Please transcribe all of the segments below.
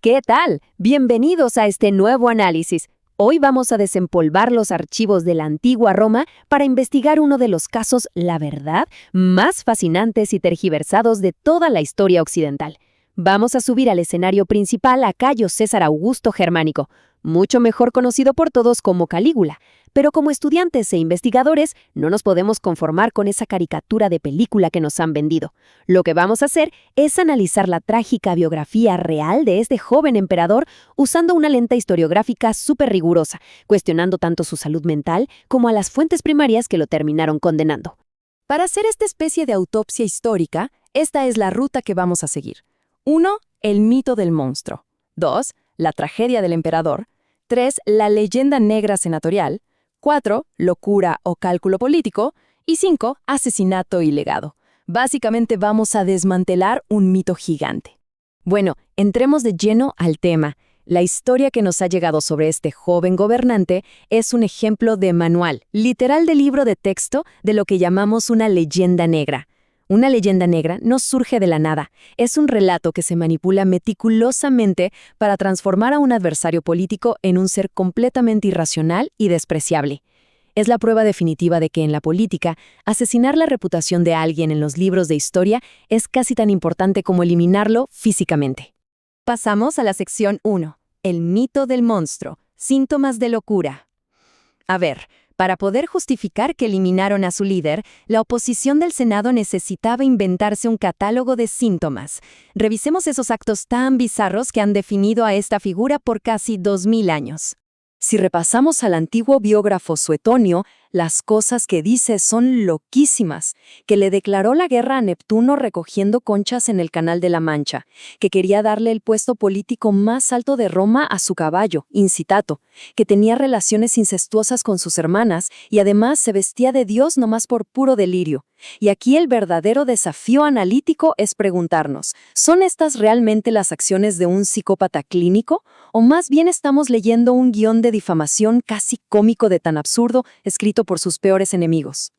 ¿Qué tal? Bienvenidos a este nuevo análisis. Hoy vamos a desempolvar los archivos de la antigua Roma para investigar uno de los casos, la verdad, más fascinantes y tergiversados de toda la historia occidental. Vamos a subir al escenario principal a Cayo César Augusto Germánico, mucho mejor conocido por todos como Calígula. Pero como estudiantes e investigadores, no nos podemos conformar con esa caricatura de película que nos han vendido. Lo que vamos a hacer es analizar la trágica biografía real de este joven emperador usando una lente historiográfica súper rigurosa, cuestionando tanto su salud mental como a las fuentes primarias que lo terminaron condenando. Para hacer esta especie de autopsia histórica, esta es la ruta que vamos a seguir. 1. El mito del monstruo. 2. La tragedia del emperador. 3. La leyenda negra senatorial. 4. Locura o cálculo político. Y 5. Asesinato y legado. Básicamente vamos a desmantelar un mito gigante. Bueno, entremos de lleno al tema. La historia que nos ha llegado sobre este joven gobernante es un ejemplo de manual, literal de libro de texto de lo que llamamos una leyenda negra. Una leyenda negra no surge de la nada, es un relato que se manipula meticulosamente para transformar a un adversario político en un ser completamente irracional y despreciable. Es la prueba definitiva de que en la política, asesinar la reputación de alguien en los libros de historia es casi tan importante como eliminarlo físicamente. Pasamos a la sección 1, el mito del monstruo, síntomas de locura. A ver, para poder justificar que eliminaron a su líder, la oposición del Senado necesitaba inventarse un catálogo de síntomas. Revisemos esos actos tan bizarros que han definido a esta figura por casi 2000 años. Si repasamos al antiguo biógrafo Suetonio, las cosas que dice son loquísimas, que le declaró la guerra a Neptuno recogiendo conchas en el Canal de la Mancha, que quería darle el puesto político más alto de Roma a su caballo, Incitato, que tenía relaciones incestuosas con sus hermanas y además se vestía de Dios nomás por puro delirio. Y aquí el verdadero desafío analítico es preguntarnos, ¿son estas realmente las acciones de un psicópata clínico? ¿O más bien estamos leyendo un guión de difamación casi cómico de tan absurdo escrito por sus peores enemigos?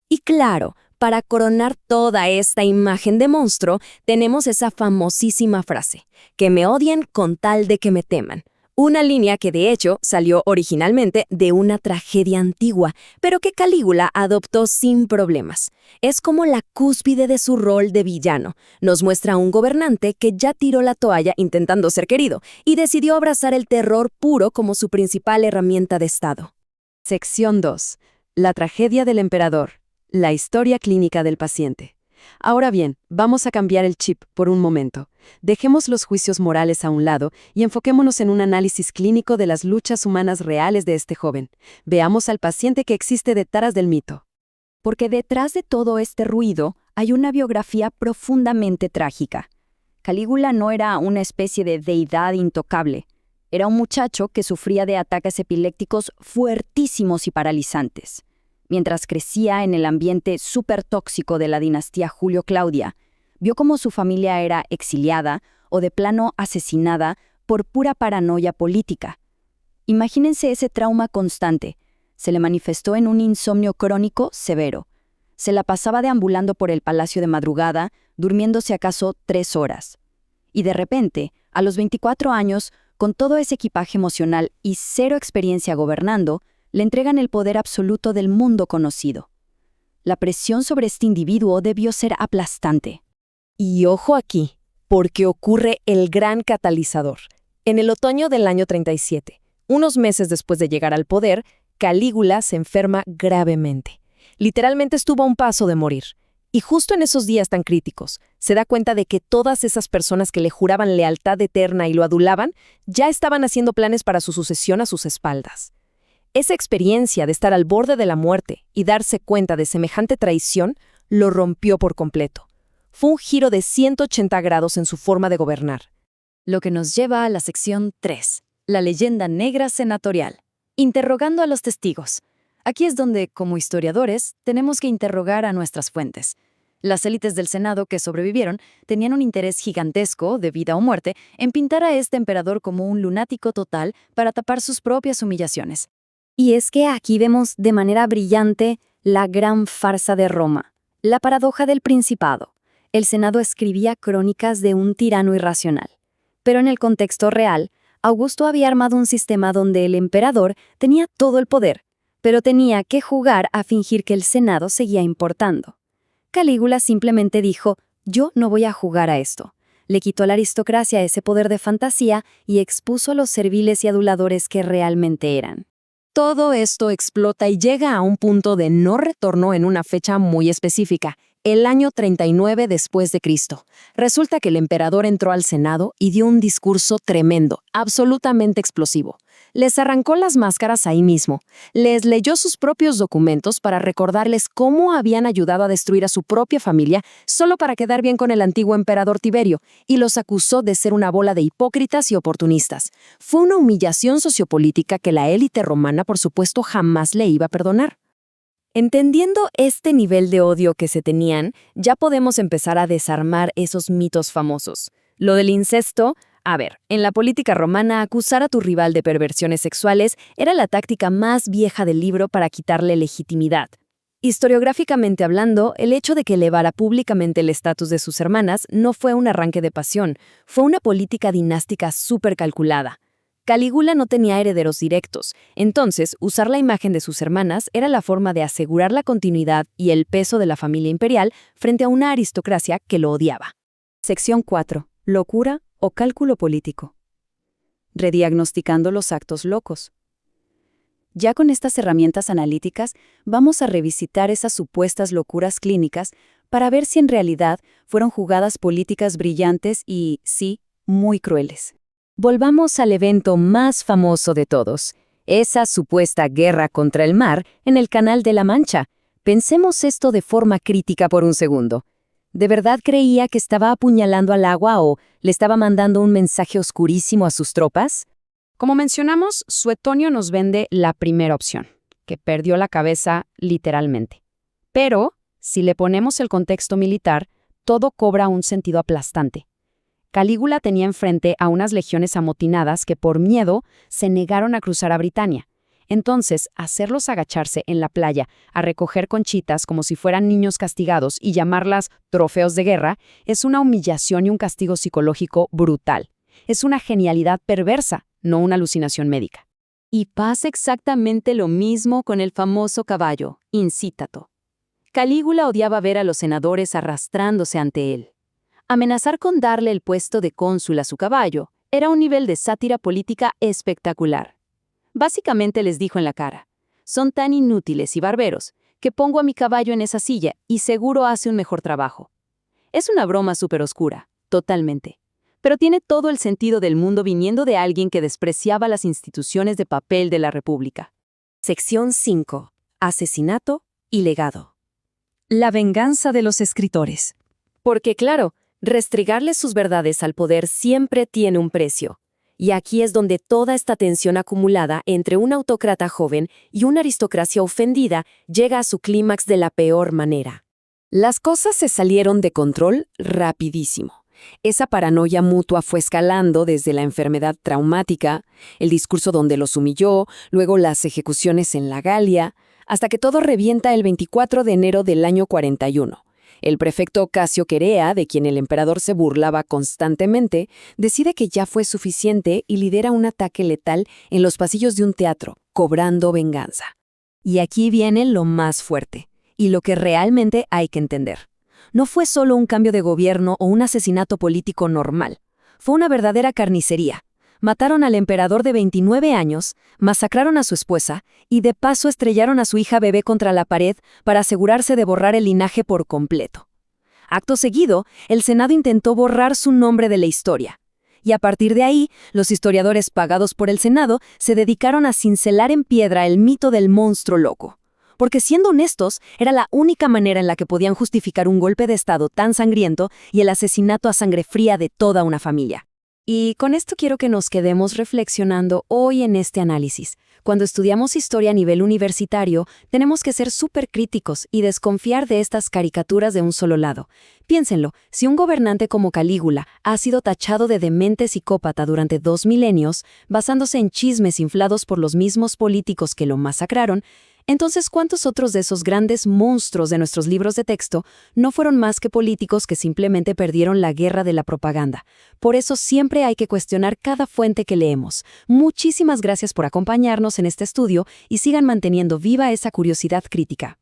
Y claro, para coronar toda esta imagen de monstruo, tenemos esa famosísima frase, que me odien con tal de que me teman. Una línea que de hecho salió originalmente de una tragedia antigua, pero que Calígula adoptó sin problemas. Es como la cúspide de su rol de villano. Nos muestra a un gobernante que ya tiró la toalla intentando ser querido y decidió abrazar el terror puro como su principal herramienta de Estado. Sección 2. La tragedia del emperador. La historia clínica del paciente. Ahora bien, vamos a cambiar el chip por un momento. Dejemos los juicios morales a un lado y enfoquémonos en un análisis clínico de las luchas humanas reales de este joven. Veamos al paciente que existe detrás del mito. Porque detrás de todo este ruido hay una biografía profundamente trágica. Calígula no era una especie de deidad intocable. Era un muchacho que sufría de ataques epilépticos fuertísimos y paralizantes. Mientras crecía en el ambiente súper tóxico de la dinastía Julio-Claudia, vio cómo su familia era exiliada o de plano asesinada por pura paranoia política. Imagínense ese trauma constante. Se le manifestó en un insomnio crónico severo. Se la pasaba deambulando por el palacio de madrugada, durmiéndose acaso 3 horas. Y de repente, a los 24 años, con todo ese equipaje emocional y cero experiencia gobernando, le entregan el poder absoluto del mundo conocido. La presión sobre este individuo debió ser aplastante. Y ojo aquí, porque ocurre el gran catalizador. En el otoño del año 37, unos meses después de llegar al poder, Calígula se enferma gravemente. Literalmente estuvo a un paso de morir. Y justo en esos días tan críticos, se da cuenta de que todas esas personas que le juraban lealtad eterna y lo adulaban, ya estaban haciendo planes para su sucesión a sus espaldas. Esa experiencia de estar al borde de la muerte y darse cuenta de semejante traición lo rompió por completo. Fue un giro de 180 grados en su forma de gobernar. Lo que nos lleva a la sección 3, la leyenda negra senatorial. Interrogando a los testigos. Aquí es donde, como historiadores, tenemos que interrogar a nuestras fuentes. Las élites del Senado que sobrevivieron tenían un interés gigantesco, de vida o muerte, en pintar a este emperador como un lunático total para tapar sus propias humillaciones. Y es que aquí vemos de manera brillante la gran farsa de Roma, la paradoja del Principado. El Senado escribía crónicas de un tirano irracional. Pero en el contexto real, Augusto había armado un sistema donde el emperador tenía todo el poder, pero tenía que jugar a fingir que el Senado seguía importando. Calígula simplemente dijo: yo no voy a jugar a esto. Le quitó a la aristocracia ese poder de fantasía y expuso a los serviles y aduladores que realmente eran. Todo esto explota y llega a un punto de no retorno en una fecha muy específica, el año 39 después de Cristo. Resulta que el emperador entró al Senado y dio un discurso tremendo, absolutamente explosivo. Les arrancó las máscaras ahí mismo. Les leyó sus propios documentos para recordarles cómo habían ayudado a destruir a su propia familia solo para quedar bien con el antiguo emperador Tiberio, y los acusó de ser una bola de hipócritas y oportunistas. Fue una humillación sociopolítica que la élite romana, por supuesto, jamás le iba a perdonar. Entendiendo este nivel de odio que se tenían, ya podemos empezar a desarmar esos mitos famosos. Lo del incesto, en la política romana, acusar a tu rival de perversiones sexuales era la táctica más vieja del libro para quitarle legitimidad. Historiográficamente hablando, el hecho de que elevara públicamente el estatus de sus hermanas no fue un arranque de pasión, fue una política dinástica súper calculada. Calígula no tenía herederos directos, entonces usar la imagen de sus hermanas era la forma de asegurar la continuidad y el peso de la familia imperial frente a una aristocracia que lo odiaba. Sección 4. Locura o cálculo político. Rediagnosticando los actos locos. Ya con estas herramientas analíticas, vamos a revisitar esas supuestas locuras clínicas para ver si en realidad fueron jugadas políticas brillantes y, sí, muy crueles. Volvamos al evento más famoso de todos, esa supuesta guerra contra el mar en el Canal de la Mancha. Pensemos esto de forma crítica por un segundo. ¿De verdad creía que estaba apuñalando al agua o le estaba mandando un mensaje oscurísimo a sus tropas? Como mencionamos, Suetonio nos vende la primera opción, que perdió la cabeza literalmente. Pero, si le ponemos el contexto militar, todo cobra un sentido aplastante. Calígula tenía enfrente a unas legiones amotinadas que por miedo se negaron a cruzar a Britania. Entonces, hacerlos agacharse en la playa a recoger conchitas como si fueran niños castigados y llamarlas trofeos de guerra es una humillación y un castigo psicológico brutal. Es una genialidad perversa, no una alucinación médica. Y pasa exactamente lo mismo con el famoso caballo, Incítato. Calígula odiaba ver a los senadores arrastrándose ante él. Amenazar con darle el puesto de cónsul a su caballo era un nivel de sátira política espectacular. Básicamente les dijo en la cara: son tan inútiles y barberos que pongo a mi caballo en esa silla y seguro hace un mejor trabajo. Es una broma súper oscura, totalmente. Pero tiene todo el sentido del mundo viniendo de alguien que despreciaba las instituciones de papel de la República. Sección 5. Asesinato y legado. La venganza de los escritores. Porque claro, restregarle sus verdades al poder siempre tiene un precio. Y aquí es donde toda esta tensión acumulada entre un autócrata joven y una aristocracia ofendida llega a su clímax de la peor manera. Las cosas se salieron de control rapidísimo. Esa paranoia mutua fue escalando desde la enfermedad traumática, el discurso donde los humilló, luego las ejecuciones en la Galia, hasta que todo revienta el 24 de enero del año 41. El prefecto Casio Querea, de quien el emperador se burlaba constantemente, decide que ya fue suficiente y lidera un ataque letal en los pasillos de un teatro, cobrando venganza. Y aquí viene lo más fuerte, y lo que realmente hay que entender. No fue solo un cambio de gobierno o un asesinato político normal. Fue una verdadera carnicería. Mataron al emperador de 29 años, masacraron a su esposa y de paso estrellaron a su hija bebé contra la pared para asegurarse de borrar el linaje por completo. Acto seguido, el Senado intentó borrar su nombre de la historia. Y a partir de ahí, los historiadores pagados por el Senado se dedicaron a cincelar en piedra el mito del monstruo loco. Porque siendo honestos, era la única manera en la que podían justificar un golpe de Estado tan sangriento y el asesinato a sangre fría de toda una familia. Y con esto quiero que nos quedemos reflexionando hoy en este análisis. Cuando estudiamos historia a nivel universitario, tenemos que ser súper críticos y desconfiar de estas caricaturas de un solo lado. Piénsenlo, si un gobernante como Calígula ha sido tachado de demente psicópata durante 2 milenios, basándose en chismes inflados por los mismos políticos que lo masacraron, Entonces, ¿cuántos otros de esos grandes monstruos de nuestros libros de texto no fueron más que políticos que simplemente perdieron la guerra de la propaganda? Por eso siempre hay que cuestionar cada fuente que leemos. Muchísimas gracias por acompañarnos en este estudio y sigan manteniendo viva esa curiosidad crítica.